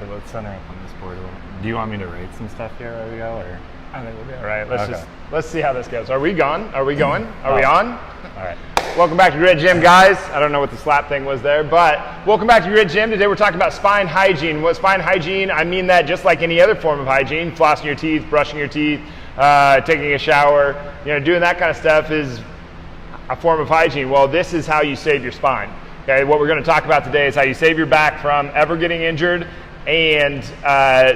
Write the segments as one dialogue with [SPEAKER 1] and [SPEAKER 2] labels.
[SPEAKER 1] let's center up on this board a little. Do you want me to rate some stuff here as we go, or?
[SPEAKER 2] I think we'll be all right. Let's see how this goes. Are we gone? Are we going? Are we on?
[SPEAKER 1] All right.
[SPEAKER 2] Welcome back to Grid Gym, guys. I don't know what the slap thing was there, but welcome back to Grid Gym. Today we're talking about spine hygiene. What spine hygiene? I mean that just like any other form of hygiene, flossing your teeth, brushing your teeth, taking a shower, doing that kind of stuff is a form of hygiene. Well, this is how you save your spine. Okay, what we're going to talk about today is how you save your back from ever getting injured, and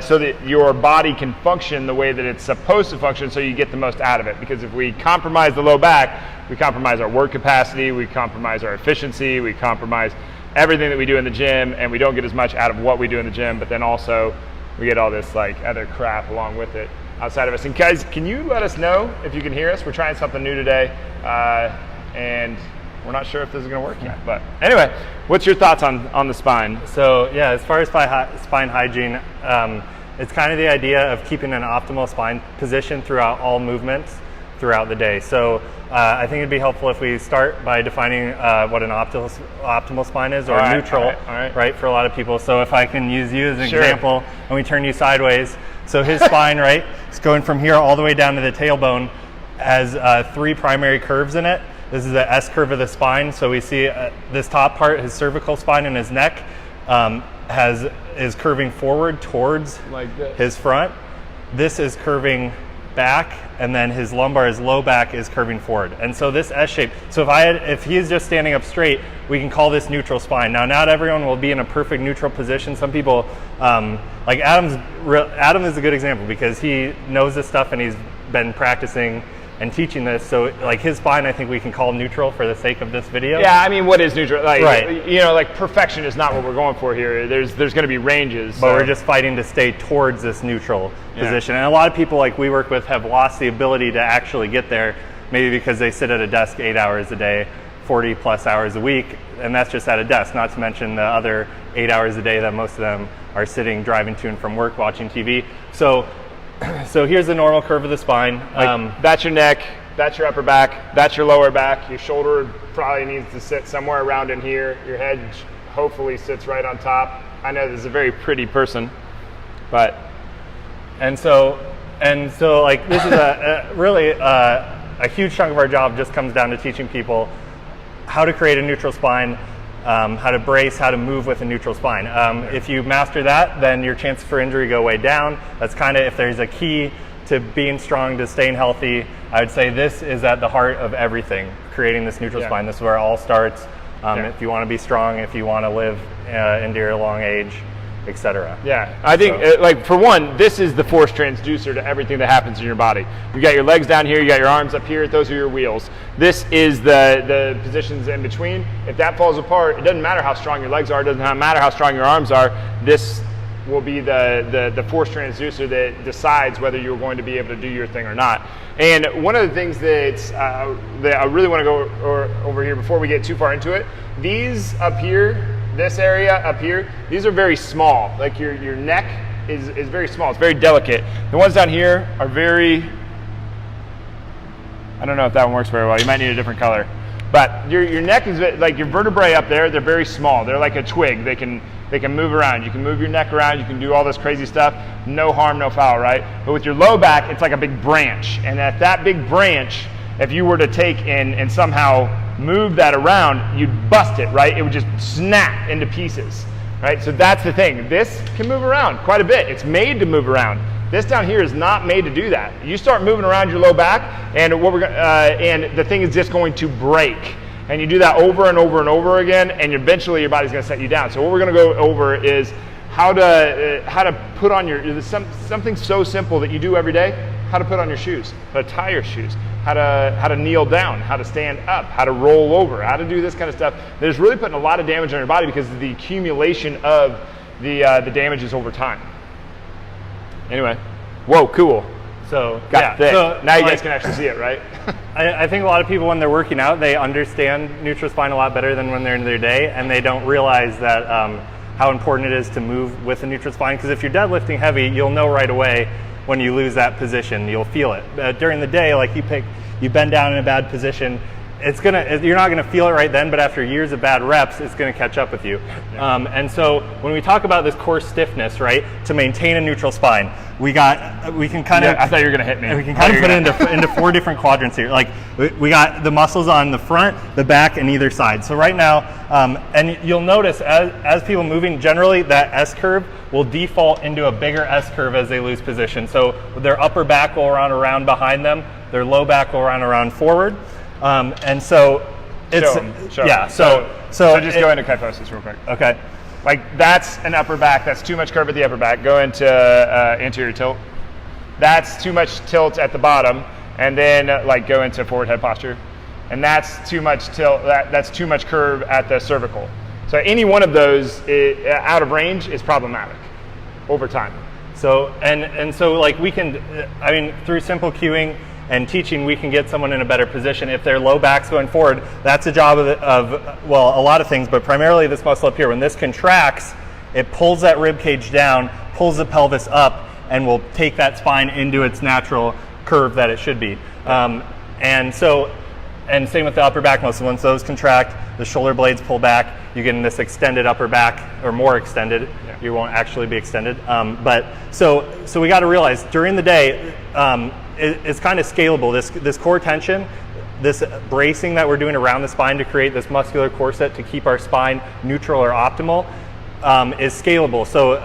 [SPEAKER 2] so that your body can function the way that it's supposed to function, so you get the most out of it. Because if we compromise the low back, we compromise our work capacity, we compromise our efficiency, we compromise everything that we do in the gym, and we don't get as much out of what we do in the gym, but then also we get all this like other crap along with it outside of us. And guys, can you let us know if you can hear us? We're trying something new today, and we're not sure if this is going to work yet. But anyway, what's your thoughts on the spine?
[SPEAKER 1] So yeah, as far as spine hygiene, it's kind of the idea of keeping an optimal spine position throughout all movements throughout the day. So I think it'd be helpful if we start by defining what an optimal spine is, or neutral, right, for a lot of people. So if I can use you as an example, and we turn you sideways. So his spine, right, it's going from here all the way down to the tailbone, has 3 primary curves in it. This is the S curve of the spine. So we see this top part, his cervical spine and his neck, is curving forward towards
[SPEAKER 2] like
[SPEAKER 1] his front. This is curving back, and then his lumbar, his low back, is curving forward. And so this S shape. So if he's just standing up straight, we can call this neutral spine. Now, not everyone will be in a perfect neutral position. Some people, like Adam is a good example because he knows this stuff and he's been practicing and teaching this, so like his spine, I think we can call neutral for the sake of this video.
[SPEAKER 2] Yeah, I mean, what is neutral? Like,
[SPEAKER 1] right.
[SPEAKER 2] Like perfection is not what we're going for here. There's going to be ranges,
[SPEAKER 1] but we're just fighting to stay towards this neutral position. And a lot of people like we work with have lost the ability to actually get there, maybe because they sit at a desk 8 hours a day, 40 plus hours a week, and that's just at a desk. Not to mention the other 8 hours a day that most of them are sitting, driving to and from work, watching TV. So here's the normal curve of the spine.
[SPEAKER 2] That's your neck, that's your upper back, that's your lower back. Your shoulder probably needs to sit somewhere around in here. Your head hopefully sits right on top. I know this is a very pretty person, but
[SPEAKER 1] and so like this is really a huge chunk of our job just comes down to teaching people how to create a neutral spine. How to brace, how to move with a neutral spine. If you master that, then your chances for injury go way down. That's kind of, if there's a key to being strong, to staying healthy, I would say this is at the heart of everything, creating this neutral spine. This is where it all starts. If you want to be strong, if you want to live into your long age, etc.
[SPEAKER 2] Yeah, I think like for one, this is the force transducer to everything that happens in your body. You got your legs down here, you got your arms up here, those are your wheels. This is the positions in between. If that falls apart, it doesn't matter how strong your legs are, it doesn't matter how strong your arms are, this will be the force transducer that decides whether you're going to be able to do your thing or not. And one of the things that I really want to go over here before we get too far into it, these up here, this area up here, these are very small. Like your neck is very small. It's very delicate. The ones down here are very, I don't know if that one works very well. You might need a different color. But your neck is like your vertebrae up there, they're very small. They're like a twig. They can move around. You can move your neck around. You can do all this crazy stuff. No harm, no foul, right? But with your low back, it's like a big branch. And at that big branch, if you were to take and somehow move that around, you'd bust it, right? It would just snap into pieces, right? So that's the thing. This can move around quite a bit. It's made to move around. This down here is not made to do that. You start moving around your low back, and and the thing is just going to break. And you do that over and over and over again, and eventually your body's going to set you down. So what we're going to go over is how to put on something so simple that you do every day. How to put on your shoes, how to tie your shoes, how to kneel down, how to stand up, how to roll over, how to do this kind of stuff. There's really putting a lot of damage on your body because of the accumulation of the damages over time. Anyway, whoa, cool.
[SPEAKER 1] So
[SPEAKER 2] so now you guys can actually see it, right?
[SPEAKER 1] I think a lot of people when they're working out, they understand neutral spine a lot better than when they're in their day, and they don't realize that how important it is to move with a neutral spine. Because if you're deadlifting heavy, you'll know right away when you lose that position. You'll feel it. During the day, like you bend down in a bad position, you're not gonna feel it right then, but after years of bad reps, it's gonna catch up with you. And so when we talk about this core stiffness, right, to maintain a neutral spine, we can kind of.
[SPEAKER 2] I thought you were gonna hit me.
[SPEAKER 1] We can kind of put it into 4 different quadrants here. Like we got the muscles on the front, the back, and either side. So right now, and you'll notice as people moving, generally that S curve will default into a bigger S curve as they lose position. So their upper back will run around behind them, their low back will run around forward. And so it's
[SPEAKER 2] So just go into kyphosis real quick.
[SPEAKER 1] Okay.
[SPEAKER 2] Like that's an upper back. That's too much curve at the upper back. Go into anterior tilt. That's too much tilt at the bottom, and then like go into forward head posture. And that's too much tilt. That's too much curve at the cervical. So any one of those out of range is problematic over time.
[SPEAKER 1] So and so like we can, I mean, through simple cueing and teaching, we can get someone in a better position. If their low back's going forward, that's a job of a lot of things, but primarily this muscle up here. When this contracts, it pulls that rib cage down, pulls the pelvis up, and will take that spine into its natural curve that it should be. And same with the upper back muscle. Once those contract, the shoulder blades pull back, you get in this extended upper back, or more extended. Yeah. You won't actually be extended. But so we got to realize during the day, it's kind of scalable. This core tension, this bracing that we're doing around the spine to create this muscular corset to keep our spine neutral or optimal, is scalable. So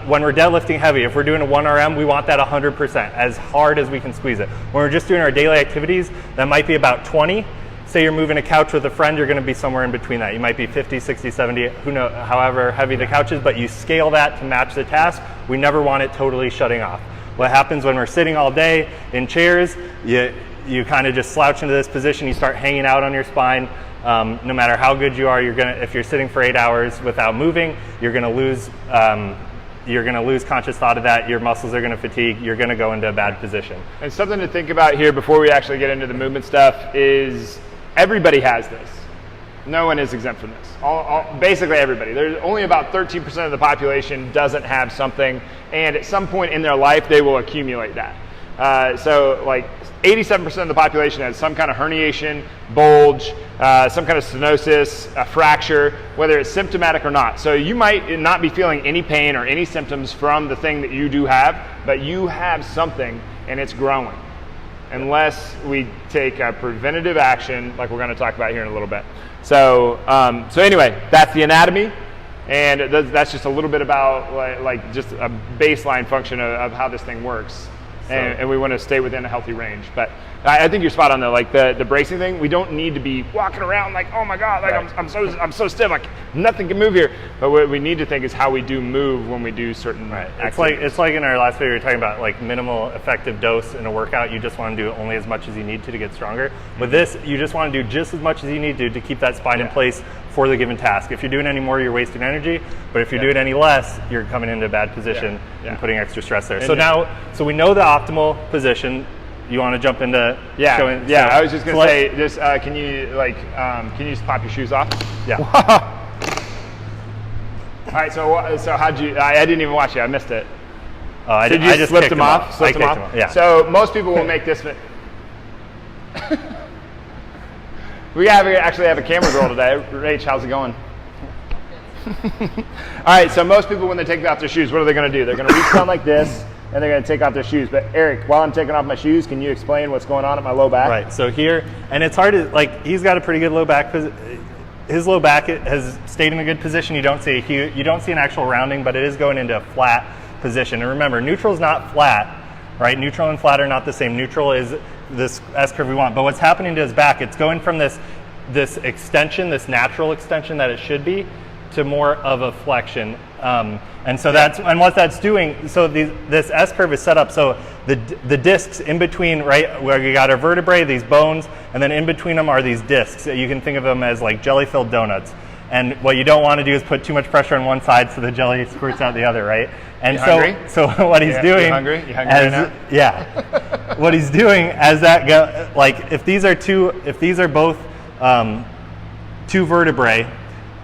[SPEAKER 1] when we're deadlifting heavy, if we're doing a 1RM, we want that 100%, as hard as we can squeeze it. When we're just doing our daily activities, that might be about 20. Say you're moving a couch with a friend, you're going to be somewhere in between that. You might be 50, 60, 70, who knows, however heavy the couch is, but you scale that to match the task. We never want it totally shutting off. What happens when we're sitting all day in chairs, you kind of just slouch into this position, you start hanging out on your spine. No matter how good you are, if you're sitting for 8 hours without moving, you're gonna lose conscious thought of that. Your muscles are gonna fatigue. You're gonna go into a bad position.
[SPEAKER 2] And something to think about here before we actually get into the movement stuff is everybody has this. No one is exempt from this. Basically everybody. There's only about 13% of the population doesn't have something, and at some point in their life they will accumulate that. So like 87% of the population has some kind of herniation, bulge, some kind of stenosis, a fracture, whether it's symptomatic or not. So you might not be feeling any pain or any symptoms from the thing that you do have, but you have something and it's growing. Unless we take a preventative action like we're going to talk about here in a little bit. So anyway, that's the anatomy, and that's just a little bit about like just a baseline function of how this thing works. And we want to stay within a healthy range. But I think you're spot on though. Like the bracing thing, we don't need to be walking around like, oh my God, like right. I'm so stiff, like nothing can move here. But what we need to think is how we do move when we do certain activities.
[SPEAKER 1] It's like in our last video we were talking about like minimal effective dose in a workout. You just want to do only as much as you need to get stronger. With this, you just want to do just as much as you need to keep that spine in place for the given task. If you're doing any more, you're wasting energy. But if you're doing any less, you're coming into a bad position and putting extra stress there. So we know the optimal position. You want to jump into showing?
[SPEAKER 2] Yeah. I was just gonna say, can you just pop your shoes off?
[SPEAKER 1] Yeah.
[SPEAKER 2] All right. So how'd you? I didn't even watch it. I missed it.
[SPEAKER 1] I just
[SPEAKER 2] slipped them off.
[SPEAKER 1] Slipped them off. Yeah.
[SPEAKER 2] So most people will make this. We actually have a camera girl today. Rach, how's it going? All right, so most people when they take off their shoes, what are they going to do? They're going to reach down like this, and they're going to take off their shoes. But Eric, while I'm taking off my shoes, can you explain what's going on at my low back?
[SPEAKER 1] Right, so here, and it's hard to, like, he's got a pretty good low back. His low back has stayed in a good position. You don't see an actual rounding, but it is going into a flat position. And remember, neutral is not flat, right? Neutral and flat are not the same. Neutral is this S-curve we want. But what's happening to his back, it's going from this extension, this natural extension that it should be, to more of a flexion. And so what that's doing, so this S-curve is set up so the discs in between, right, where you got our vertebrae, these bones, and then in between them are these discs. You can think of them as like jelly-filled donuts. And what you don't want to do is put too much pressure on one side so the jelly squirts out the other, right? And
[SPEAKER 2] so
[SPEAKER 1] what he's doing,
[SPEAKER 2] you hungry right now?
[SPEAKER 1] Yeah, what he's doing as that like if these are both two vertebrae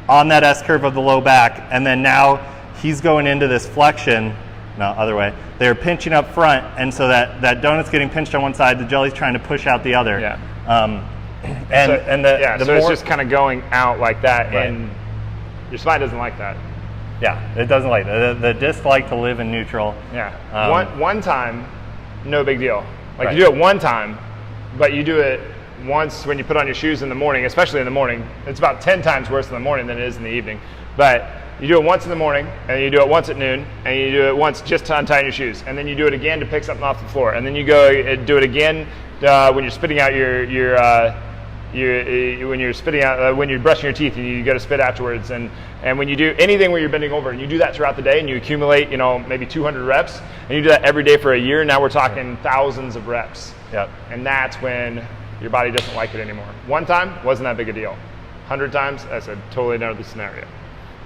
[SPEAKER 1] on that S curve of the low back, and then now he's going into this flexion. No, other way. They're pinching up front, and so that donut's getting pinched on one side, the jelly's trying to push out the other.
[SPEAKER 2] Yeah.
[SPEAKER 1] The
[SPEAKER 2] so it's just kind of going out like that,
[SPEAKER 1] Right.
[SPEAKER 2] and your spine doesn't like that.
[SPEAKER 1] Yeah, it doesn't like that. The discs like to live in neutral.
[SPEAKER 2] Yeah. One time, no big deal. Like
[SPEAKER 1] Right.
[SPEAKER 2] you do it one time, but you do it once when you put on your shoes in the morning, especially in the morning. It's about 10 times worse in the morning than it is in the evening. But you do it once in the morning, and you do it once at noon, and you do it once just to untie your shoes, and then you do it again to pick something off the floor, and then you go do it again when you're spitting out when you're brushing your teeth and you go to spit afterwards, and when you do anything where you're bending over, and you do that throughout the day, and you accumulate, maybe 200 reps, and you do that every day for a year. Now we're talking thousands of reps.
[SPEAKER 1] Yep.
[SPEAKER 2] And that's when your body doesn't like it anymore. One time wasn't that big a deal. 100 times, that's a totally another scenario.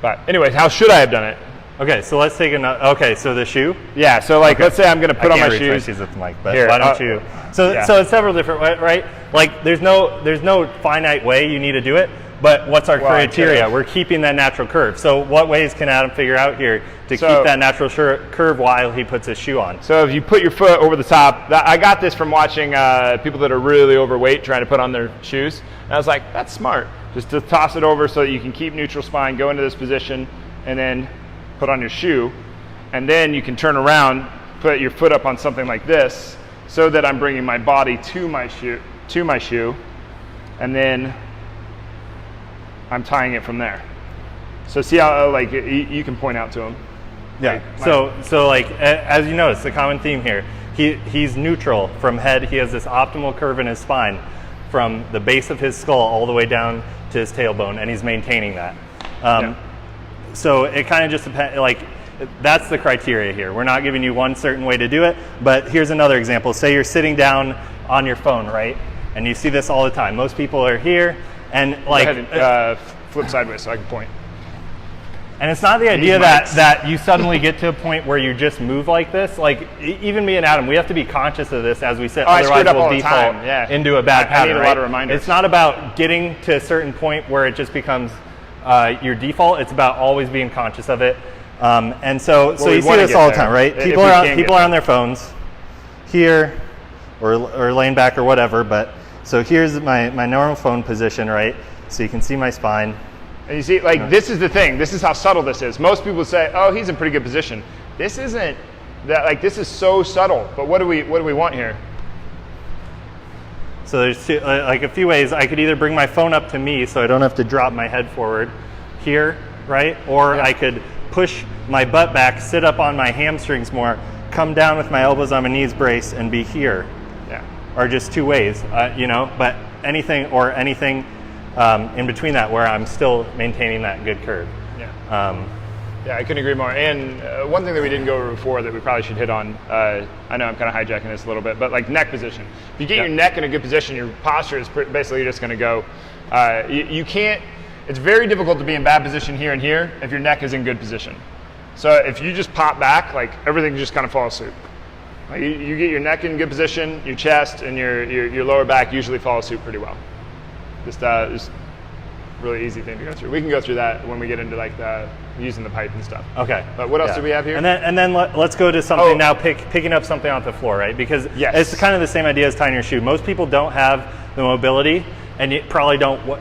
[SPEAKER 2] But anyways, how should I have done it?
[SPEAKER 1] Okay, so let's take another. Okay, so the shoe.
[SPEAKER 2] Yeah. So let's say I'm going to put on my shoes.
[SPEAKER 1] I can't reach my shoes with the mic, but
[SPEAKER 2] Here,
[SPEAKER 1] why don't you? So it's several different ways, right? Like there's no finite way you need to do it. But what's our criteria? We're keeping that natural curve. So what ways can Adam figure out here to keep that natural curve while he puts his shoe on?
[SPEAKER 2] So if you put your foot over the top, I got this from watching people that are really overweight trying to put on their shoes. And I was like, that's smart. Just to toss it over so that you can keep neutral spine, go into this position, and then put on your shoe. And then you can turn around, put your foot up on something like this so that I'm bringing my body to my shoe, and then I'm tying it from there. So see how you can point out to him.
[SPEAKER 1] Yeah. So as you notice, the common theme here, he's neutral from head. He has this optimal curve in his spine from the base of his skull all the way down to his tailbone, and he's maintaining that. So it kind of just depends. That's the criteria here. We're not giving you one certain way to do it, but here's another example. Say you're sitting down on your phone, right? And you see this all the time. Most people are here, and
[SPEAKER 2] flip sideways so I can point.
[SPEAKER 1] And it's not the idea that you suddenly get to a point where you just move like this. Like even me and Adam, we have to be conscious of this as we sit. Otherwise, we'll default into a bad pattern.
[SPEAKER 2] I need a lot of reminders.
[SPEAKER 1] It's not about getting to a certain point where it just becomes your default. It's about always being conscious of it. And so you see this all the time, right? People are on their phones here, or laying back or whatever. But so here's my normal phone position, right? So you can see my spine.
[SPEAKER 2] And you see, this is the thing. This is how subtle this is. Most people say, "Oh, he's in pretty good position." This isn't that. This is so subtle. But what do we want here?
[SPEAKER 1] So there's a few ways. I could either bring my phone up to me, so I don't have to drop my head forward here, right? Or I could push my butt back, sit up on my hamstrings more, come down with my elbows on my knees, brace, and be here.
[SPEAKER 2] Yeah.
[SPEAKER 1] Are just two ways, But anything in between that where I'm still maintaining that good curve.
[SPEAKER 2] Yeah. Yeah, I couldn't agree more. And one thing that we didn't go over before that we probably should hit on, I know I'm kind of hijacking this a little bit, but neck position. If you get your neck in a good position, your posture is basically just going to go. You can't. It's very difficult to be in bad position here and here if your neck is in good position. So if you just pop back, everything just kind of falls suit. You get your neck in good position, your chest and your lower back usually follow suit pretty well. Just really easy thing to go through. We can go through that when we get into the using the pipe and stuff.
[SPEAKER 1] Okay.
[SPEAKER 2] But what else do we have here?
[SPEAKER 1] And then let's go to something now. Picking up something off the floor, right? Because it's kind of the same idea as tying your shoe. Most people don't have the mobility, and you probably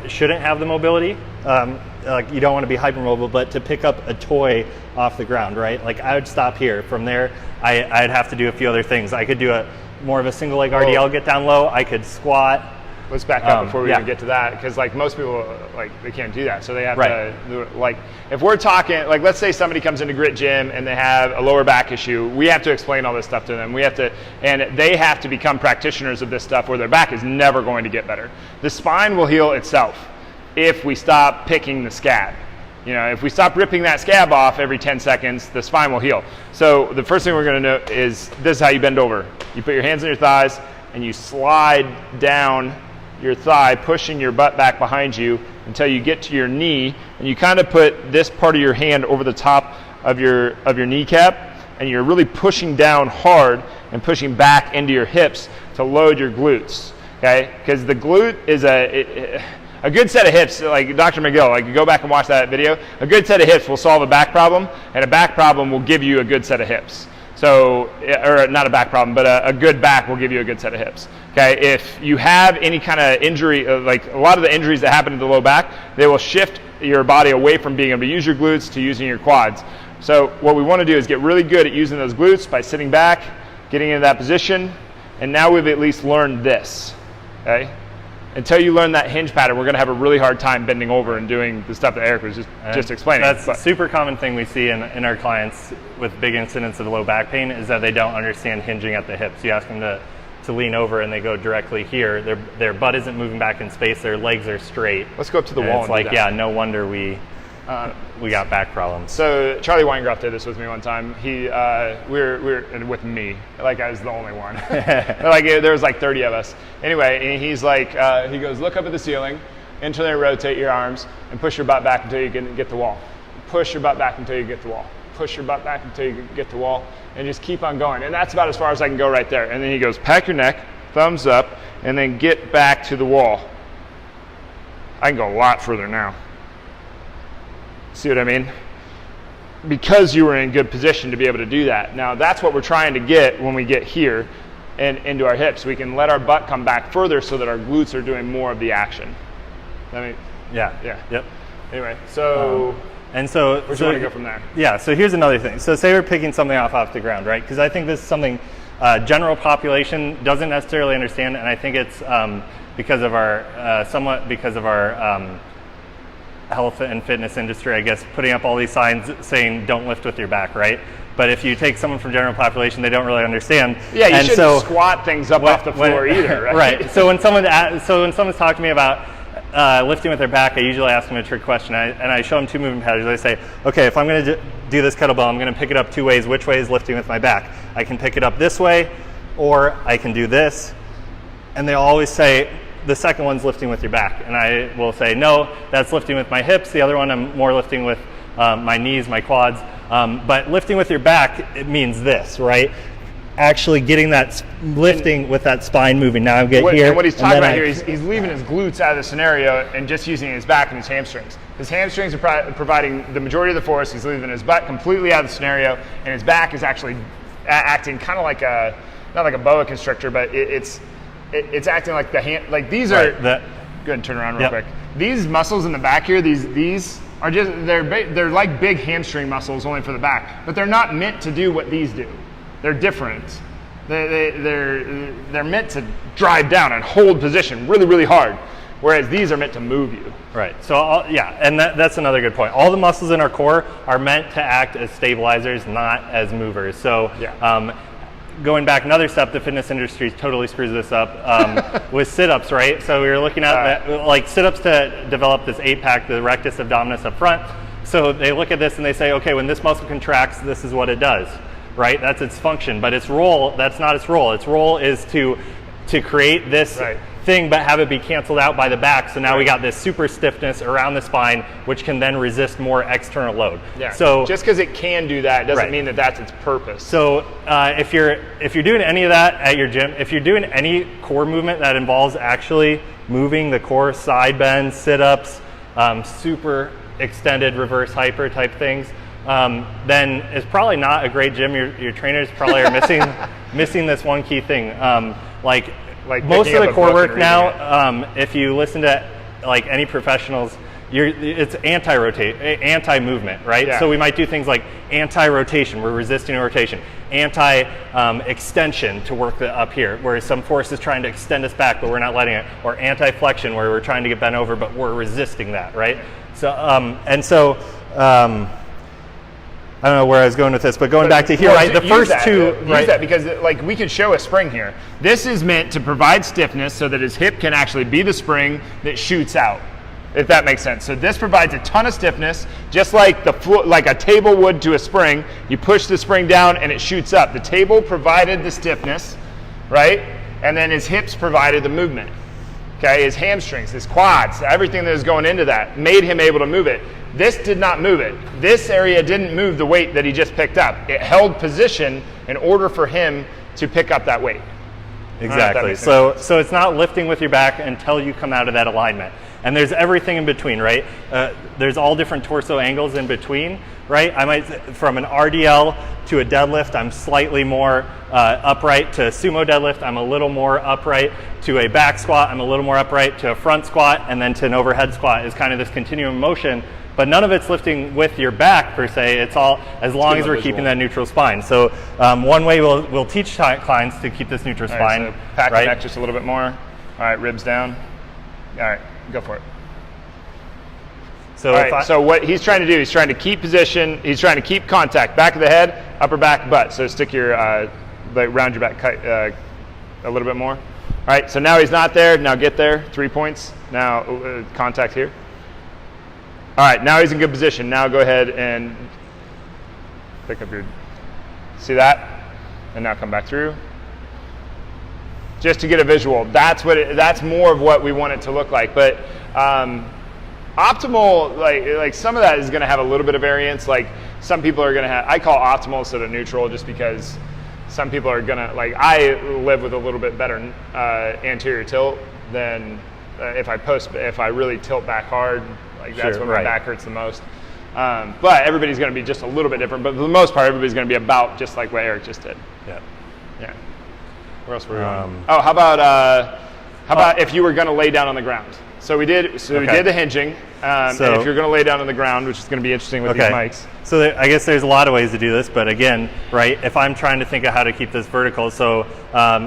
[SPEAKER 1] shouldn't have the mobility. You don't want to be hypermobile, but to pick up a toy off the ground, right? I would stop here. From there, I'd have to do a few other things. I could do more of a single leg RDL, get down low. I could squat.
[SPEAKER 2] Let's back up before we even get to that, because most people they can't do that, so they have to if we're talking let's say somebody comes into Grit Gym and they have a lower back issue, we have to explain all this stuff to them. And they have to become practitioners of this stuff, where their back is never going to get better. The spine will heal itself if we stop picking the scab. If we stop ripping that scab off every 10 seconds, the spine will heal. So the first thing we're going to know is this is how you bend over. You put your hands on your thighs and you slide down your thigh, pushing your butt back behind you until you get to your knee, and you kind of put this part of your hand over the top of your kneecap, and you're really pushing down hard and pushing back into your hips to load your glutes. Okay, because the glute is a good set of hips, like Dr. McGill. Go back and watch that video. A good set of hips will solve a back problem, and a back problem will give you a good set of hips. So, or not a back problem, but a good back will give you a good set of hips. Okay, if you have any kind of injury, like a lot of the injuries that happen to the low back, they will shift your body away from being able to use your glutes to using your quads. So what we want to do is get really good at using those glutes by sitting back, getting into that position, and now we've at least learned this. Okay, until you learn that hinge pattern, we're going to have a really hard time bending over and doing the stuff that Eric was just explaining.
[SPEAKER 1] That's a super common thing we see in our clients with big incidents of low back pain is that they don't understand hinging at the hips. You ask them to lean over and they go directly here. Their butt isn't moving back in space. Their legs are straight.
[SPEAKER 2] Let's go up to the wall.
[SPEAKER 1] It's like, yeah, no wonder we got back problems.
[SPEAKER 2] So Charlie Weingroff did this with me one time. We were with me, like I was the only one. Like there was like 30 of us. Anyway, and he's like, he goes, look up at the ceiling, internally rotate your arms, and push your butt back until you get the wall. Push your butt back until you get the wall. Push your butt back until you get the wall, and just keep on going. And that's about as far as I can go right there. And then he goes, pack your neck, thumbs up, and then get back to the wall. I can go a lot further now. See what I mean? Because you were in good position to be able to do that. Now that's what we're trying to get when we get here and into our hips. We can let our butt come back further so that our glutes are doing more of the action. I mean,
[SPEAKER 1] yeah.
[SPEAKER 2] Yep. Anyway, so
[SPEAKER 1] and so
[SPEAKER 2] where do you want to go from there?
[SPEAKER 1] Yeah. So here's another thing. So say we're picking something off the ground, right? Because I think this is something general population doesn't necessarily understand, and I think it's because of our health and fitness industry, I guess, putting up all these signs saying don't lift with your back, right? But if you take someone from general population, they don't really understand.
[SPEAKER 2] Yeah, you shouldn't squat things up off the floor either, right?
[SPEAKER 1] Right. So when someone's talking to me about lifting with their back, I usually ask them a trick question, and I show them two movement patterns. I say, okay, if I'm going to do this kettlebell, I'm going to pick it up two ways. Which way is lifting with my back? I can pick it up this way, or I can do this. And they'll always say, the second one's lifting with your back. And I will say, no, that's lifting with my hips. The other one, I'm more lifting with my knees, my quads. But lifting with your back, it means this, right? Actually getting that lifting with that spine moving. Now I'm getting here.
[SPEAKER 2] And what he's talking about here, he's leaving his glutes out of the scenario and just using his back and his hamstrings. His hamstrings are providing the majority of the force. He's leaving his butt completely out of the scenario, and his back is actually acting kind of like not like a boa constrictor, but it's acting like the hand. Like these are. Go ahead and turn around real quick. These muscles in the back here, these are just they're like big hamstring muscles only for the back, but they're not meant to do what these do. They're different. They're meant to drive down and hold position really, really hard, whereas these are meant to move you.
[SPEAKER 1] Right. So and that's another good point. All the muscles in our core are meant to act as stabilizers, not as movers. So going back another step, the fitness industry totally screws this up with sit-ups, right? So we were looking at like sit-ups to develop this 8-pack, the rectus abdominis up front. So they look at this and they say, okay, when this muscle contracts, this is what it does, right? That's its function. But its role, that's not its role. Its role is to create this thing, but have it be canceled out by the back. So now we got this super stiffness around the spine, which can then resist more external load.
[SPEAKER 2] Yeah.
[SPEAKER 1] So
[SPEAKER 2] just because it can do that doesn't mean that that's its purpose.
[SPEAKER 1] So if you're doing any of that at your gym, if you're doing any core movement that involves actually moving the core, side bends, sit-ups, super extended reverse hyper type things, then it's probably not a great gym. Your trainers probably are missing this one key thing. Like most of the core work now, if you listen to like any professionals, it's anti-movement, right? Yeah. So we might do things like anti-rotation, we're resisting rotation, anti-extension to work up here, where some force is trying to extend us back, but we're not letting it, or anti-flexion, where we're trying to get bent over, but we're resisting that, right? So, I don't know where I was going with this, but going back to here, right? The first two,
[SPEAKER 2] use that because like we could show a spring here. This is meant to provide stiffness so that his hip can actually be the spring that shoots out, if that makes sense. So this provides a ton of stiffness, just like like a table would to a spring. You push the spring down and it shoots up. The table provided the stiffness, right? And then his hips provided the movement. Okay, his hamstrings, his quads, everything that was going into that made him able to move it. This did not move it. This area didn't move the weight that he just picked up. It held position in order for him to pick up that weight.
[SPEAKER 1] Exactly. So it's not lifting with your back until you come out of that alignment. And there's everything in between, right? There's all different torso angles in between, right? I might, from an RDL to a deadlift, I'm slightly more upright. To a sumo deadlift, I'm a little more upright. To a back squat, I'm a little more upright. To a front squat, and then to an overhead squat is kind of this continuum of motion. But none of it's lifting with your back per se. It's all as long as we're keeping that neutral spine. So one way we'll teach clients to keep this neutral spine.
[SPEAKER 2] So pack the neck just a little bit more. All right, ribs down. All right, go for it.
[SPEAKER 1] So,
[SPEAKER 2] so what he's trying to do, he's trying to keep position. He's trying to keep contact. Back of the head, upper back, butt. So stick your round your back a little bit more. All right. So now he's not there. Now get there. 3 points. Now contact here. All right, now he's in good position. Now go ahead and pick up your, see that? And now come back through. Just to get a visual. That's more of what we want it to look like. But optimal, like some of that is going to have a little bit of variance. Like some people are going to have, I call optimal instead of neutral just because some people are going to, like I live with a little bit better anterior tilt than if I really tilt back hard. Like that's when my back hurts the most. But everybody's going to be just a little bit different. But for the most part, everybody's going to be about just like what Eric just did.
[SPEAKER 1] Yeah.
[SPEAKER 2] Yeah. Where else were we going? Oh, how about if you were going to lay down on the ground? So we did the hinging. And if you're going to lay down on the ground, which is going to be interesting with these mics.
[SPEAKER 1] So I guess there's a lot of ways to do this. But again, right, if I'm trying to think of how to keep this vertical, so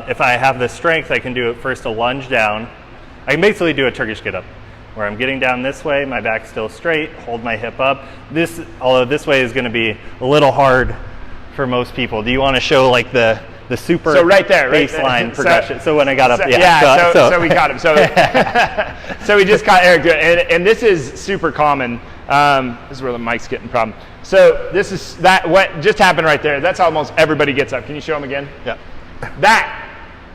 [SPEAKER 1] if I have the strength, I can do it first a lunge down. I can basically do a Turkish get-up, where I'm getting down this way, my back's still straight, hold my hip up. Although this way is going to be a little hard for most people. Do you want to show like the super
[SPEAKER 2] right there,
[SPEAKER 1] baseline progression? So when I got up,
[SPEAKER 2] so we got him. So we just got Eric doing it. And this is super common. This is where the mic's getting problem. So this is what just happened right there. That's almost everybody gets up. Can you show them again?
[SPEAKER 1] Yeah.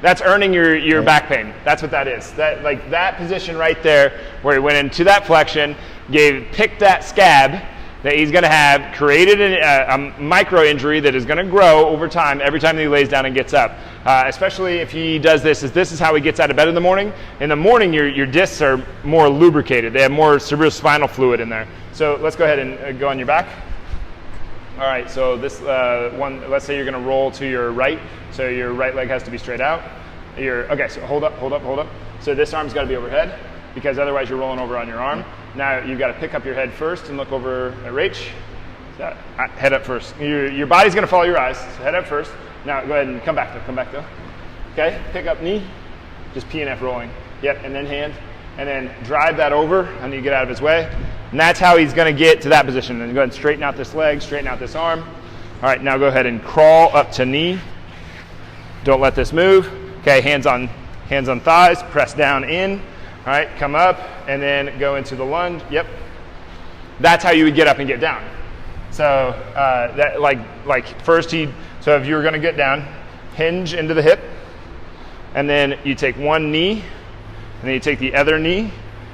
[SPEAKER 2] That's earning your back pain. That's what that is. That position right there, where he went into that flexion, picked that scab that he's going to have, created a micro injury that is going to grow over time every time that he lays down and gets up. Especially if he does this is how he gets out of bed in the morning. In the morning, your discs are more lubricated. They have more cerebrospinal fluid in there. So let's go ahead and go on your back. All right, so this one, let's say you're going to roll to your right. So your right leg has to be straight out. So hold up. So this arm's got to be overhead because otherwise you're rolling over on your arm. Now you've got to pick up your head first and look over at Rach. So, head up first. Your body's going to follow your eyes. So head up first. Now go ahead and come back though. Okay, pick up knee. Just P and F rolling. Yep, and then hand. And then drive that over and you get out of his way. And that's how he's going to get to that position. Then go ahead and straighten out this leg, straighten out this arm. All right, now go ahead and crawl up to knee. Don't let this move. Okay, hands on thighs, press down in. All right, come up and then go into the lunge. Yep. That's how you would get up and get down. So so if you were going to get down, hinge into the hip, and then you take one knee, and then you take the other knee,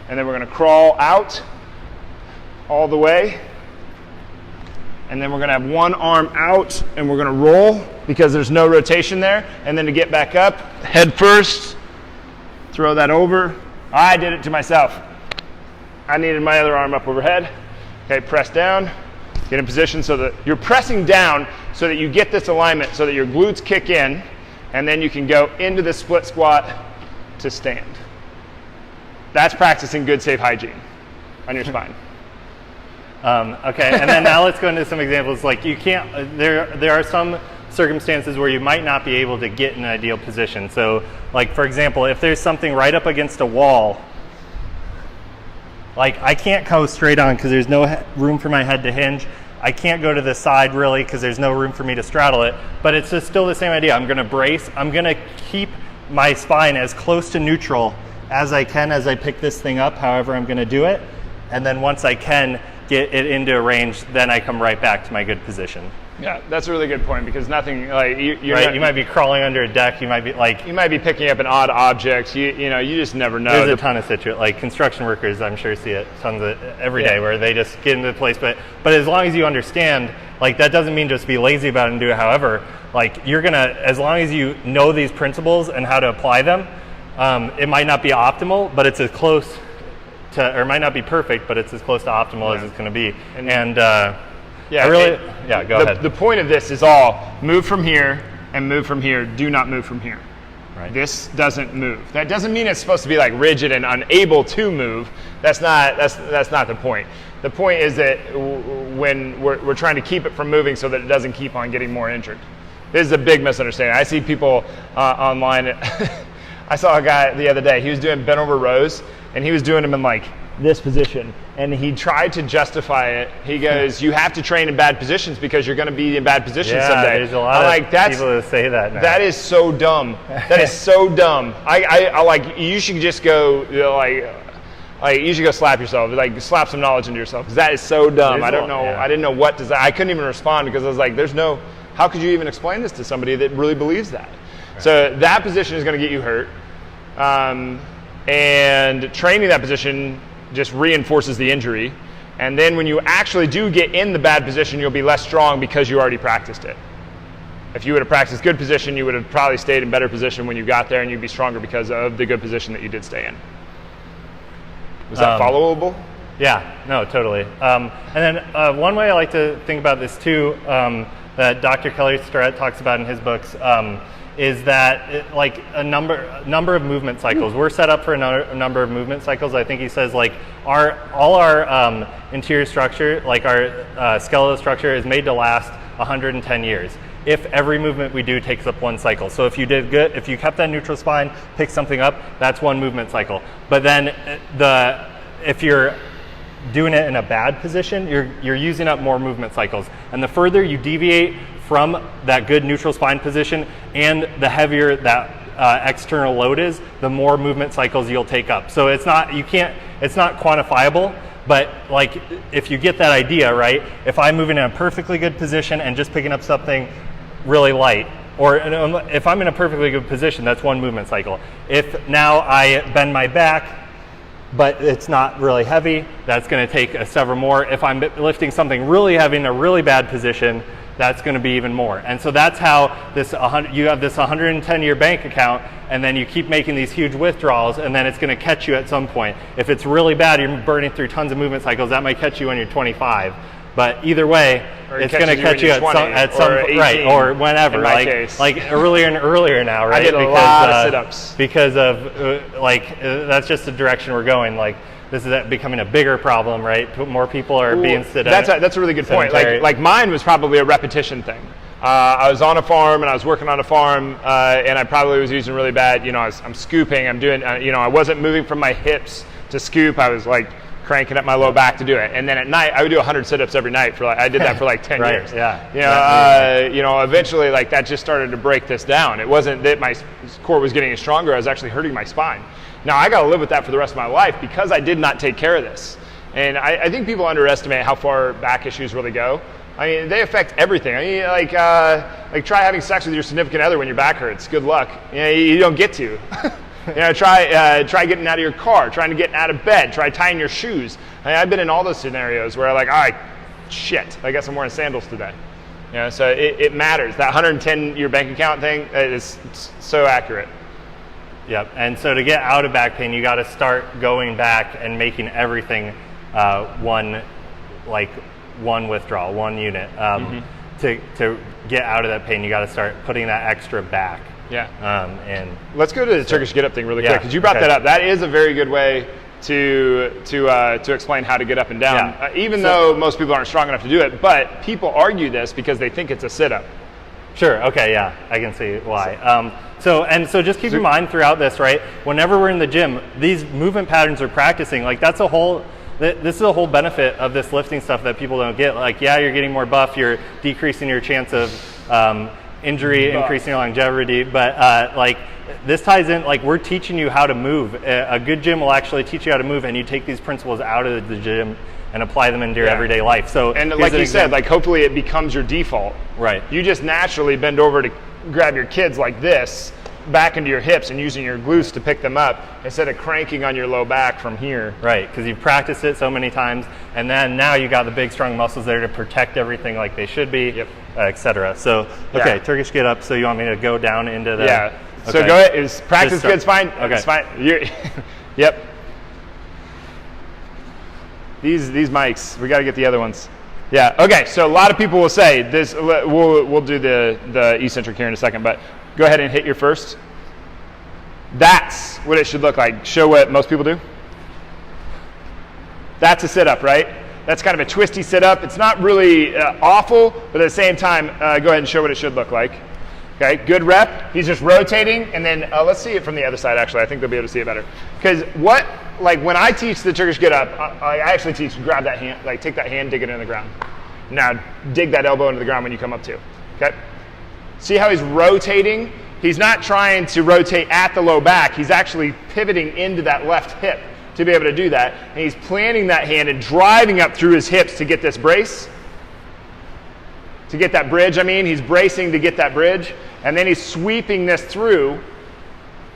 [SPEAKER 2] and then we're going to crawl out all the way. And then we're going to have one arm out and we're going to roll because there's no rotation there. And then to get back up, head first, throw that over. I did it to myself. I needed my other arm up overhead. Okay, press down, get in position so that you're pressing down so that you get this alignment so that your glutes kick in and then you can go into the split squat to stand. That's practicing good, safe hygiene on your spine.
[SPEAKER 1] Okay, and then now let's go into some examples. Like you can't, there are some circumstances where you might not be able to get in an ideal position. So like for example, if there's something right up against a wall, like I can't go straight on because there's no room for my head to hinge. I can't go to the side really because there's no room for me to straddle it, but it's just still the same idea. I'm gonna brace, I'm gonna keep my spine as close to neutral as I can as I pick this thing up, however I'm gonna do it. And then once I can get it into a range, then I come right back to my good position.
[SPEAKER 2] Yeah, that's a really good point because nothing like
[SPEAKER 1] you might be crawling under a deck. You might be picking up an odd object. You just never know. There's a ton of situations like construction workers. I'm sure see it tons of every day where they just get into place. But as long as you understand, like that doesn't mean just be lazy about it and do it. However, like you're gonna, as long as you know these principles and how to apply them, it might not be optimal, but it's as close or it might not be perfect, but it's as close to optimal as it's going to be. And
[SPEAKER 2] yeah,
[SPEAKER 1] go ahead.
[SPEAKER 2] The point of this is all move from here and move from here. Do not move from here.
[SPEAKER 1] Right.
[SPEAKER 2] This doesn't move. That doesn't mean it's supposed to be like rigid and unable to move. That's not the point. The point is that when we're trying to keep it from moving so that it doesn't keep on getting more injured. This is a big misunderstanding. I see people online. I saw a guy the other day. He was doing bent over rows, and he was doing them in like this position. And he tried to justify it. He goes, "You have to train in bad positions because you're going to be in bad positions someday."
[SPEAKER 1] There's a lot of people who say that now.
[SPEAKER 2] That is so dumb. That is so dumb. I like. You should just go like you should go slap yourself. Like slap some knowledge into yourself because that is so dumb. I don't know. I didn't know what to say. I couldn't even respond because I was like, "There's no. How could you even explain this to somebody that really believes that?" Right. So that position is going to get you hurt, and training that position just reinforces the injury. And then when you actually do get in the bad position, you'll be less strong because you already practiced it. If you would have practiced good position, you would have probably stayed in better position when you got there, and you'd be stronger because of the good position that you did stay in. Was that followable?
[SPEAKER 1] Yeah, no, totally. And then one way I like to think about this too, that Dr. Kelly Starrett talks about in his books, is that like a number of movement cycles. We're set up for a number of movement cycles. I think he says like all our interior structure, like our skeletal structure, is made to last 110 years. If every movement we do takes up one cycle. So if you did good, if you kept that neutral spine, picked something up, that's one movement cycle. But then if you're doing it in a bad position, you're using up more movement cycles. And the further you deviate from that good neutral spine position and the heavier that external load is, the more movement cycles you'll take up. So it's not quantifiable, but like if you get that idea, right? If I'm moving in a perfectly good position and just picking up something really light, or if I'm in a perfectly good position, that's one movement cycle. If now I bend my back, but it's not really heavy, that's going to take several more. If I'm lifting something really heavy in a really bad position, that's going to be even more. And so that's how you have this 110-year bank account, and then you keep making these huge withdrawals, and then it's going to catch you at some point. If it's really bad, you're burning through tons of movement cycles, that might catch you when you're 25. But either way, it's going to catch you at some right, or whenever. Like earlier and earlier now, right?
[SPEAKER 2] I did a lot of sit-ups
[SPEAKER 1] because of that's just the direction we're going. Like this is becoming a bigger problem, right? More people are being sedentary.
[SPEAKER 2] That's a really good point. Like mine was probably a repetition thing. I was on a farm and I was working on a farm, and I probably was using really bad. I'm scooping. I'm doing. I wasn't moving from my hips to scoop. I was like cranking up my low back to do it. And then at night, I would do 100 sit-ups every night I did that for like 10 years.
[SPEAKER 1] Yeah.
[SPEAKER 2] Eventually, like that just started to break this down. It wasn't that my core was getting stronger. I was actually hurting my spine. Now I got to live with that for the rest of my life because I did not take care of this. And I think people underestimate how far back issues really go. I mean, they affect everything. I mean, like try having sex with your significant other when your back hurts. Good luck. You don't get to. Try getting out of your car, trying to get out of bed, try tying your shoes. I've been in all those scenarios where shit, I guess I'm wearing sandals today. So it matters. That 110-year bank account thing is so accurate.
[SPEAKER 1] Yep. And so to get out of back pain, you got to start going back and making everything one withdrawal, one unit. To get out of that pain, you got to start putting that extra back.
[SPEAKER 2] Yeah.
[SPEAKER 1] And
[SPEAKER 2] let's go to the Turkish get up thing really quick because you brought that up. That is a very good way to explain how to get up and down. Even though most people aren't strong enough to do it, but people argue this because they think it's a sit-up.
[SPEAKER 1] Sure. Okay. Yeah, I can see why. So just keep in mind throughout this, right? Whenever we're in the gym, these movement patterns are practicing. Like this is a whole benefit of this lifting stuff that people don't get. Like, you're getting more buff, you're decreasing your chance of injury, increasing your longevity, but this ties in, like we're teaching you how to move. A good gym will actually teach you how to move, and you take these principles out of the gym and apply them into your everyday life. So,
[SPEAKER 2] and like you said, like hopefully it becomes your default.
[SPEAKER 1] Right.
[SPEAKER 2] You just naturally bend over to grab your kids like this, back into your hips and using your glutes to pick them up instead of cranking on your low back from here.
[SPEAKER 1] Right, because you've practiced it so many times, and then now you got the big strong muscles there to protect everything like they should be, etc. So, Turkish get up. So you want me to go down into the...
[SPEAKER 2] Yeah, so go ahead. Is practice good? It's fine.
[SPEAKER 1] Okay.
[SPEAKER 2] It's fine. Yep. These mics, we got to get the other ones. Yeah. Okay. So a lot of people will say this. We'll do the eccentric here in a second, but go ahead and hit your first. That's what it should look like. Show what most people do. That's a sit-up, right? That's kind of a twisty sit-up. It's not really awful, but at the same time, go ahead and show what it should look like. Okay, good rep. He's just rotating, and then let's see it from the other side, actually. I think they'll be able to see it better. Because when I teach the Turkish get-up, I actually teach grab that hand, like take that hand, dig it in the ground. Now, dig that elbow into the ground when you come up to. Okay? See how he's rotating? He's not trying to rotate at the low back. He's actually pivoting into that left hip to be able to do that. And he's planting that hand and driving up through his hips to get this brace. To get that bridge, he's bracing to get that bridge, and then he's sweeping this through,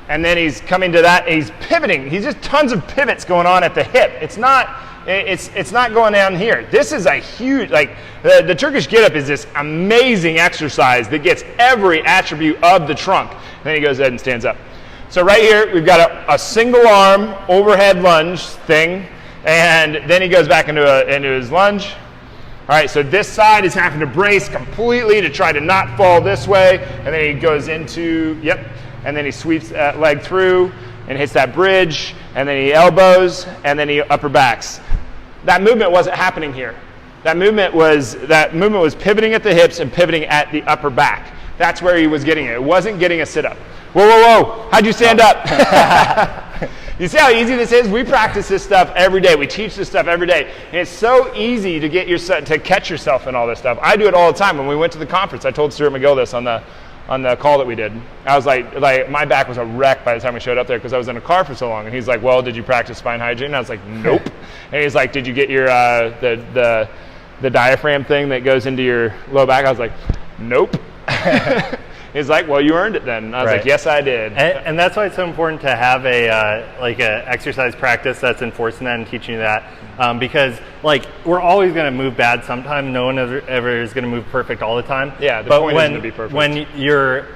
[SPEAKER 2] and then he's coming to that, and he's pivoting. He's just tons of pivots going on at the hip. It's not going down here. This is a huge, the Turkish get-up is this amazing exercise that gets every attribute of the trunk. And then he goes ahead and stands up. So right here, we've got a single arm overhead lunge thing, and then he goes back into his lunge. All right, so this side is having to brace completely to try to not fall this way, and then he goes into, and then he sweeps that leg through and hits that bridge, and then he elbows, and then he upper backs. That movement wasn't happening here. That movement was pivoting at the hips and pivoting at the upper back. That's where he was getting it. It wasn't getting a sit-up. Whoa, how'd you stand up? You see how easy this is? We practice this stuff every day. We teach this stuff every day. And it's so easy to to catch yourself in all this stuff. I do it all the time. When we went to the conference, I told Stuart McGill this on the call that we did. I was like my back was a wreck by the time we showed up there because I was in a car for so long. And he's like, well, did you practice spine hygiene? And I was like, nope. And he's like, did you get your the diaphragm thing that goes into your low back? I was like, nope. He's like, well, you earned it then. And I was like, yes, I did.
[SPEAKER 1] And that's why it's so important to have a exercise practice that's enforcing that and teaching you that. Because we're always going to move bad sometime. No one ever is going to move perfect all the time.
[SPEAKER 2] Yeah, the point isn't to be perfect.
[SPEAKER 1] When you're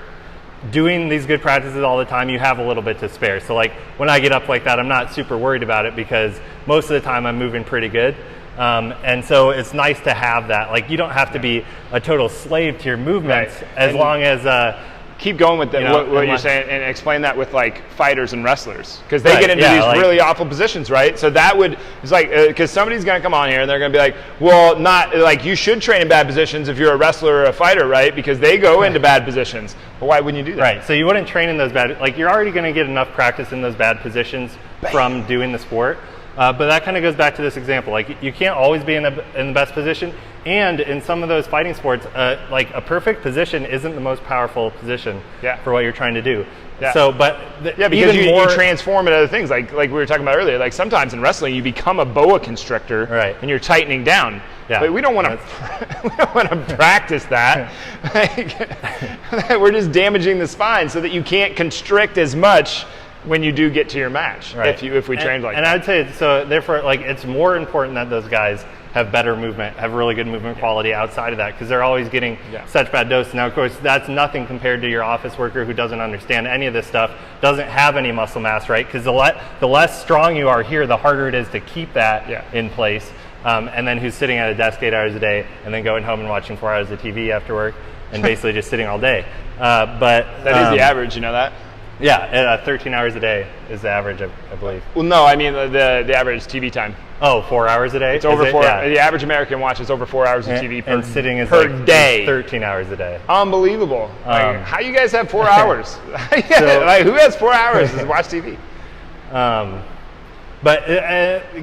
[SPEAKER 1] doing these good practices all the time, you have a little bit to spare. So when I get up like that, I'm not super worried about it because most of the time I'm moving pretty good. And so it's nice to have that. You don't have to be a total slave to your movements as long as
[SPEAKER 2] keep going with what you're saying and explain that with fighters and wrestlers because they get into these really awful positions, right? So it's because somebody's going to come on here and they're going to be like, well, not you should train in bad positions if you're a wrestler or a fighter, right? Because they go into bad positions. Well, why wouldn't you do that?
[SPEAKER 1] Right. So you wouldn't train in those bad. You're already going to get enough practice in those bad positions from doing the sport. But that kind of goes back to this example. You can't always be in the best position, and in some of those fighting sports, a perfect position isn't the most powerful position for what you're trying to do. Yeah. So,
[SPEAKER 2] because you transform into other things, like we were talking about earlier. Sometimes in wrestling, you become a boa constrictor,
[SPEAKER 1] right?
[SPEAKER 2] And you're tightening down. Yeah. But we don't want to practice that. We're just damaging the spine so that you can't constrict as much when you do get to your match, right. if we trained like that.
[SPEAKER 1] And I would say, so therefore, it's more important that those guys have better movement, have really good movement quality outside of that, because they're always getting such bad doses. Now, of course, that's nothing compared to your office worker who doesn't understand any of this stuff, doesn't have any muscle mass, right? Because the less strong you are here, the harder it is to keep that in place. And then who's sitting at a desk 8 hours a day and then going home and watching 4 hours of TV after work and basically just sitting all day. But
[SPEAKER 2] that is the average, you know that?
[SPEAKER 1] Yeah, 13 hours a day is the average, I believe.
[SPEAKER 2] Well, no, I mean the average TV time.
[SPEAKER 1] Oh, 4 hours a day?
[SPEAKER 2] It's over 4. The average American watches over 4 hours of TV per,
[SPEAKER 1] and sitting is
[SPEAKER 2] per day.
[SPEAKER 1] 13 hours a day.
[SPEAKER 2] Unbelievable. How you guys have 4 hours? Who has 4 hours to watch TV?
[SPEAKER 1] But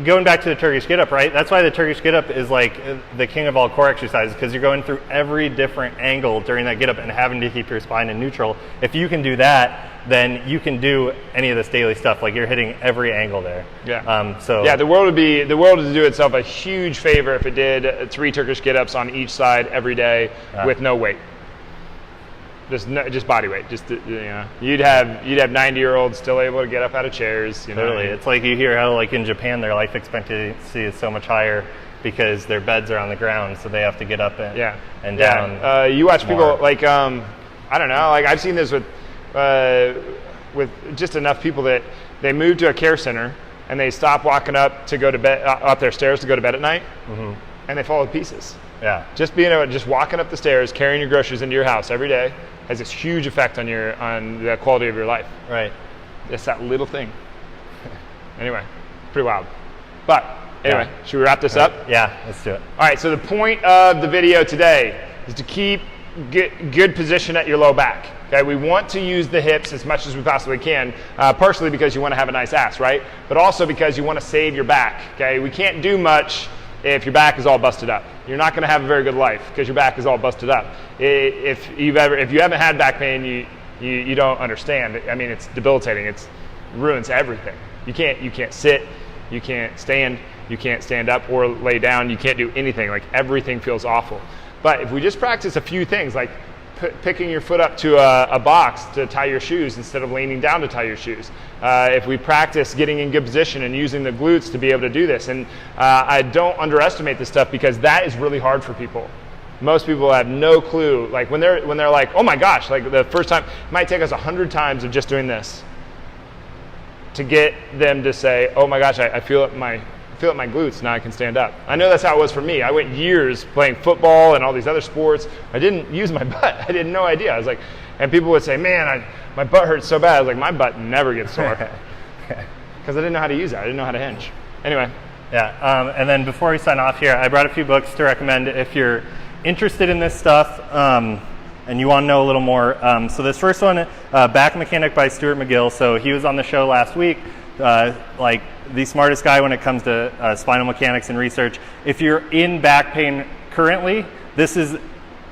[SPEAKER 1] going back to the Turkish get-up, right? That's why the Turkish get-up is the king of all core exercises, because you're going through every different angle during that get-up and having to keep your spine in neutral. If you can do that, then you can do any of this daily stuff. You're hitting every angle there.
[SPEAKER 2] Yeah. The world would do itself a huge favor if it did 3 Turkish get-ups on each side every day with no weight. Just body weight. You'd have 90-year-olds still able to get up out of chairs.
[SPEAKER 1] Totally. It's you hear how in Japan their life expectancy is so much higher because their beds are on the ground, so they have to get up and down.
[SPEAKER 2] You watch people I don't know. I've seen this with just enough people that they move to a care center and they stop walking up to go to bed, up their stairs to go to bed at night, and they fall to pieces.
[SPEAKER 1] Yeah.
[SPEAKER 2] Just walking up the stairs, carrying your groceries into your house every day has this huge effect on the quality of your life.
[SPEAKER 1] Right.
[SPEAKER 2] It's that little thing. Anyway, pretty wild. But anyway, should we wrap this up?
[SPEAKER 1] Yeah, let's do it.
[SPEAKER 2] All right, so the point of the video today is to keep good position at your low back. Okay, we want to use the hips as much as we possibly can, partially because you want to have a nice ass, right? But also because you want to save your back. Okay, we can't do much if your back is all busted up. You're not going to have a very good life because your back is all busted up. If you haven't had back pain, you don't understand. I mean, it's debilitating. It ruins everything. You can't sit, you can't stand up or lay down. You can't do anything. Like, everything feels awful. But if we just practice a few things, like picking your foot up to a box to tie your shoes instead of leaning down to tie your shoes. If we practice getting in good position and using the glutes to be able to do this. And I don't underestimate this stuff because that is really hard for people. Most people have no clue. Like when they're like, oh my gosh, like the first time, it might take us 100 times of just doing this to get them to say, oh my gosh, I feel it in my glutes, now I can stand up. I know that's how it was for me. I went years playing football and all these other sports. I didn't use my butt. I had no idea. I was like, and people would say, man, my butt hurts so bad. I was like, my butt never gets sore. Because I didn't know how to use it. I didn't know how to hinge. Anyway.
[SPEAKER 1] Yeah, and then before we sign off here, I brought a few books to recommend if you're interested in this stuff and you want to know a little more. So this first one, Back Mechanic by Stuart McGill. So he was on the show last week. Like the smartest guy when it comes to spinal mechanics and research. If you're in back pain currently, this is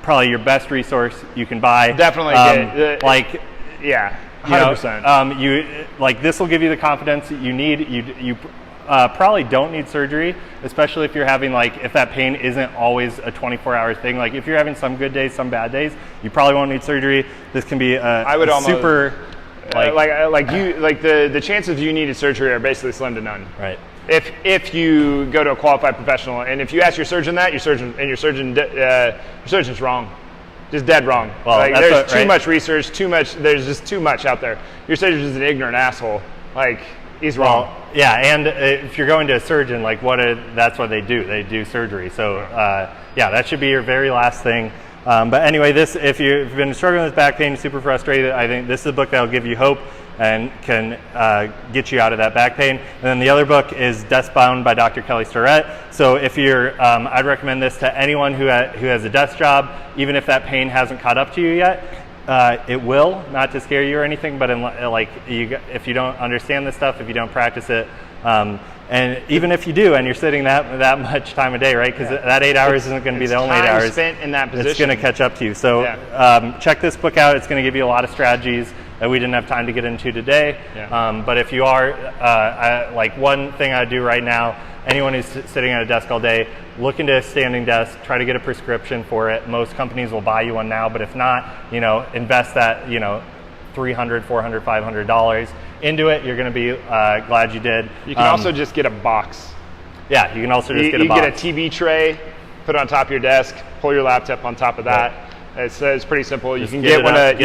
[SPEAKER 1] probably your best resource you can buy.
[SPEAKER 2] Definitely. Yeah,
[SPEAKER 1] 100%. This will give you the confidence that you need. You probably don't need surgery, especially if you're having if that pain isn't always a 24-hour thing. Like if you're having some good days, some bad days, you probably won't need surgery. This can be super.
[SPEAKER 2] The chances you needed surgery are basically slim to none.
[SPEAKER 1] Right.
[SPEAKER 2] If you go to a qualified professional, and if you ask your surgeon that, your surgeon's wrong, just dead wrong.
[SPEAKER 1] Well,
[SPEAKER 2] there's too much research, there's just too much out there. Your surgeon is an ignorant asshole. He's wrong.
[SPEAKER 1] Well, yeah, and if you're going to a surgeon, that's what they do. They do surgery. So that should be your very last thing. But anyway, if you've been struggling with back pain, super frustrated, I think this is a book that will give you hope and can get you out of that back pain. And then the other book is Desk Bound by Dr. Kelly Starrett. So if you're, I'd recommend this to anyone who has a desk job, even if that pain hasn't caught up to you yet. It will, not to scare you or anything, but if you don't understand this stuff, if you don't practice it, and even if you do, and you're sitting that much time a day, right? Because that 8 hours isn't going to be the only 8 hours
[SPEAKER 2] spent in that position.
[SPEAKER 1] It's going to catch up to you. So check this book out. It's going to give you a lot of strategies that we didn't have time to get into today.
[SPEAKER 2] Yeah.
[SPEAKER 1] But if you are, one thing I do right now, anyone who's sitting at a desk all day, look into a standing desk, try to get a prescription for it. Most companies will buy you one now, but if not, invest that, $300, $400, $500 into it. You're going to be glad you did.
[SPEAKER 2] You can also just get a box.
[SPEAKER 1] Yeah, you can also just get a box.
[SPEAKER 2] You get a TV tray, put it on top of your desk, pull your laptop on top of that. Right. It's pretty simple.
[SPEAKER 1] Just you can get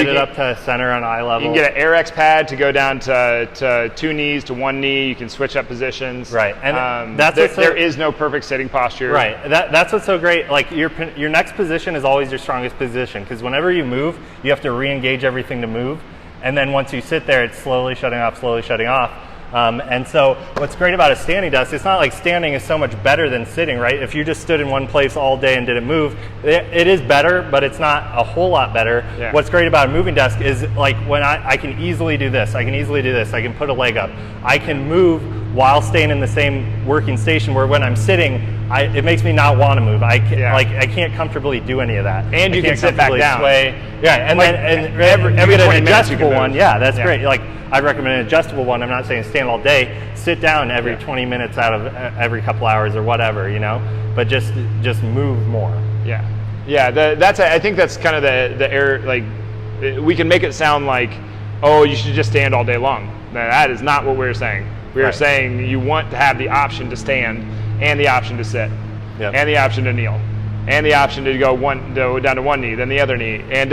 [SPEAKER 1] it up to center on eye level.
[SPEAKER 2] You can get an AirX pad to go down to 2 knees to 1 knee. You can switch up positions.
[SPEAKER 1] Right, and
[SPEAKER 2] there is no perfect sitting posture.
[SPEAKER 1] Right, that's what's so great. Your next position is always your strongest position, because whenever you move, you have to re-engage everything to move. And then once you sit there, it's slowly shutting off. And so what's great about a standing desk, it's not like standing is so much better than sitting, right? If you just stood in one place all day and didn't move, it is better, but it's not a whole lot better.
[SPEAKER 2] Yeah.
[SPEAKER 1] What's great about a moving desk is when I can easily do this, I can put a leg up, I can move while staying in the same working station, where when I'm sitting, it makes me not want to move. I can't comfortably do any of that.
[SPEAKER 2] And you can sit back down.
[SPEAKER 1] Sway. Yeah, and every get an adjustable one. Yeah, that's great. I'd recommend an adjustable one. I'm not saying stand all day. Sit down every 20 minutes out of every couple hours or whatever, but just move more.
[SPEAKER 2] Yeah. I think that's kind of the error. We can make it sound like, oh, you should just stand all day long. No, that is not what we're saying. We are saying you want to have the option to stand and the option to sit, and the option to kneel, and the option to go down to 1 knee, then the other knee, and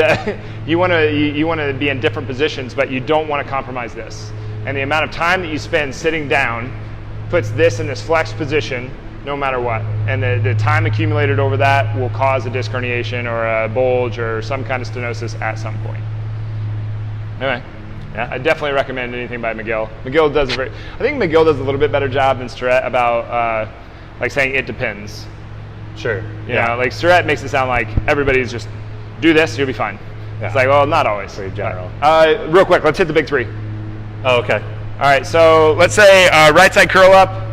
[SPEAKER 2] you want to be in different positions, but you don't want to compromise this. And the amount of time that you spend sitting down puts this in this flexed position no matter what. And the time accumulated over that will cause a disc herniation or a bulge or some kind of stenosis at some point. Anyway, yeah, I definitely recommend anything by McGill. McGill does I think McGill does a little bit better job than Stewart about like saying it depends.
[SPEAKER 1] Sure.
[SPEAKER 2] You know, like Stewart makes it sound like everybody's just do this, you'll be fine. Yeah. It's like, well, not always.
[SPEAKER 1] Pretty general.
[SPEAKER 2] Real quick, let's hit the big 3.
[SPEAKER 1] Oh, okay.
[SPEAKER 2] All right, so let's say right side curl up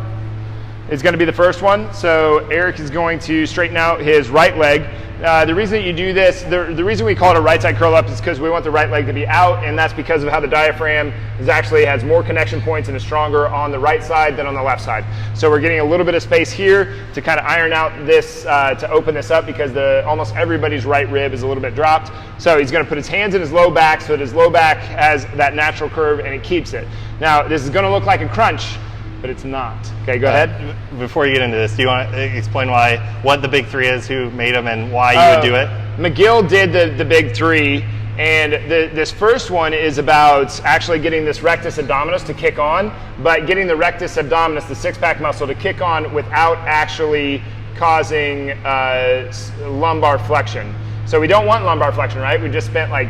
[SPEAKER 2] is going to be the first one. So Eric is going to straighten out his right leg. The reason that you do this, the reason we call it a right side curl up is because we want the right leg to be out, and that's because of how the diaphragm has more connection points and is stronger on the right side than on the left side. So we're getting a little bit of space here to kind of iron out this, to open this up, because almost everybody's right rib is a little bit dropped. So he's going to put his hands in his low back so that his low back has that natural curve and it keeps it. Now this is going to look like a crunch, but it's not. Okay, go ahead.
[SPEAKER 1] Before you get into this, do you want to explain what the big 3 is, who made them, and why you would do it?
[SPEAKER 2] McGill did the big 3, and this first one is about actually getting this rectus abdominis to kick on, but getting the rectus abdominis, the six-pack muscle, to kick on without actually causing lumbar flexion. So we don't want lumbar flexion, right? We just spent like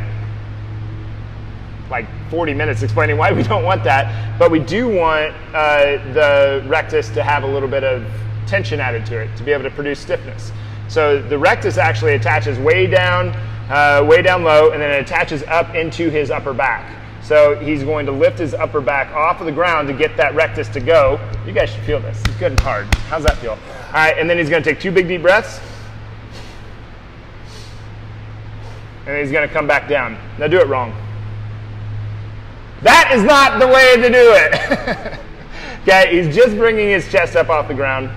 [SPEAKER 2] 40 minutes explaining why we don't want that, but we do want the rectus to have a little bit of tension added to it to be able to produce stiffness. So the rectus actually attaches way down low, and then it attaches up into his upper back. So he's going to lift his upper back off of the ground to get that rectus to go. You guys should feel this. It's good and hard. How's that feel? All right, and then he's going to take 2 big deep breaths, and then he's going to come back down. Now do it wrong. That is not the way to do it. Okay, he's just bringing his chest up off the ground,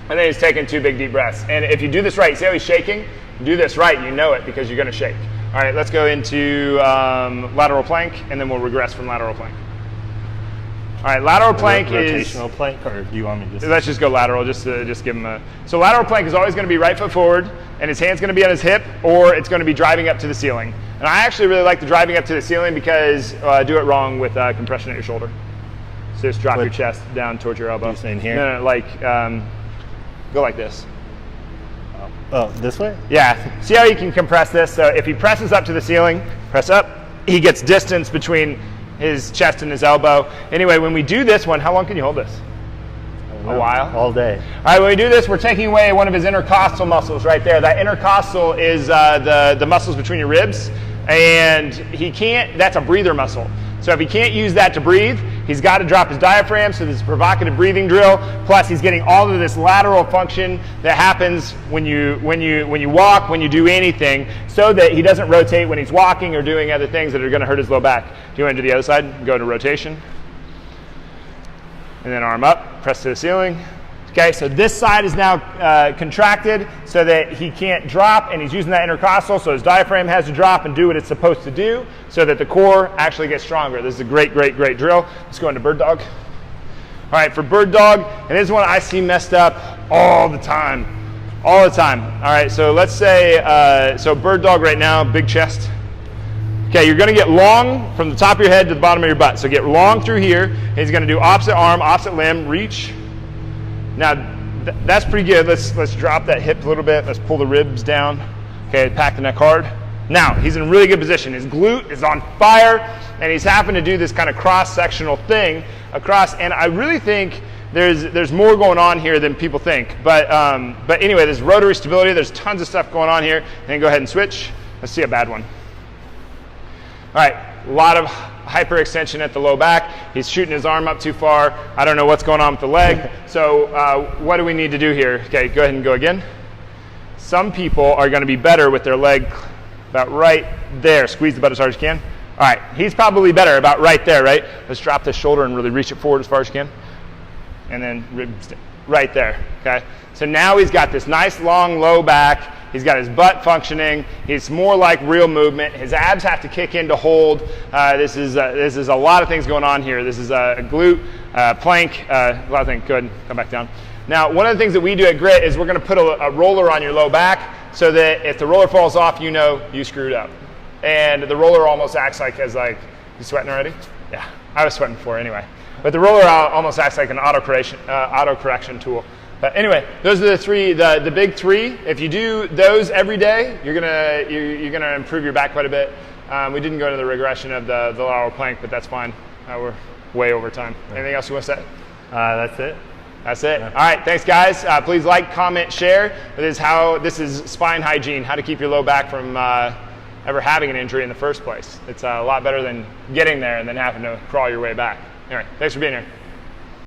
[SPEAKER 2] and then he's taking 2 big deep breaths. And if you do this right, see how he's shaking? Do this right, you know it, because you're going to shake. All right, let's go into lateral plank, and then we'll regress from lateral plank. All right, lateral plank
[SPEAKER 1] rotational plank, or do you want me to just...
[SPEAKER 2] Let's just go lateral, just give him a... So lateral plank is always going to be right foot forward, and his hand's going to be on his hip, or it's going to be driving up to the ceiling. And I actually really like the driving up to the ceiling because do it wrong with compression at your shoulder. So just drop your chest down towards your elbow.
[SPEAKER 1] You're saying here?
[SPEAKER 2] No, like go like this.
[SPEAKER 1] Oh, this way?
[SPEAKER 2] Yeah. See how you can compress this? So if he presses up to the ceiling, press up, he gets distance between his chest and his elbow. Anyway, when we do this one, how long can you hold this? A while?
[SPEAKER 1] All day.
[SPEAKER 2] All right, when we do this, we're taking away one of his intercostal muscles right there. That intercostal is the muscles between your ribs, and that's a breather muscle. So if he can't use that to breathe, he's got to drop his diaphragm, so this is a provocative breathing drill. Plus he's getting all of this lateral function that happens when you walk, when you do anything, so that he doesn't rotate when he's walking or doing other things that are going to hurt his low back. Do you want to do the other side? Go to rotation. And then arm up, press to the ceiling. Okay, so this side is now contracted so that he can't drop, and he's using that intercostal, so his diaphragm has to drop and do what it's supposed to do so that the core actually gets stronger. This is a great, great, great drill. Let's go into bird dog. All right, for bird dog, and this is one I see messed up all the time. All the time. All right, so let's say, so bird dog right now, big chest. Okay, you're gonna get long from the top of your head to the bottom of your butt. So get long through here, and he's gonna do opposite arm, opposite limb, reach. Now, that's pretty good. Let's drop that hip a little bit. Let's pull the ribs down. Okay, pack the neck hard. Now, he's in a really good position. His glute is on fire, and he's having to do this kind of cross-sectional thing across, and I really think there's more going on here than people think. But anyway, there's rotary stability. There's tons of stuff going on here. And then go ahead and switch. Let's see a bad one. All right, a lot of hyperextension at the low back. He's shooting his arm up too far. I don't know what's going on with the leg. So what do we need to do here? Okay, go ahead and go again. Some people are going to be better with their leg about right there. Squeeze the butt as hard as you can. All right, he's probably better about right there, right? Let's drop the shoulder and really reach it forward as far as you can. And then ribs right there, okay? So now he's got this nice long low back. He's got his butt functioning. He's more like real movement. His abs have to kick in to hold. This is a lot of things going on here. This is a glute, plank, a lot of things. Go ahead and come back down. Now, one of the things that we do at Grit is we're going to put a roller on your low back so that if the roller falls off, you know you screwed up. And the roller almost acts like you sweating already? Yeah, I was sweating before anyway. But the roller almost acts like an auto-correction tool. But anyway, those are the three, the big three. If you do those every day, you're gonna improve your back quite a bit. We didn't go into the regression of the lateral plank, but that's fine. We're way over time. Anything else you want to say?
[SPEAKER 1] That's it.
[SPEAKER 2] That's it. Yeah. All right, thanks guys. Please like, comment, share. This is Spine Hygiene, how to keep your low back from ever having an injury in the first place. It's a lot better than getting there and then having to crawl your way back. Anyway, thanks for being here.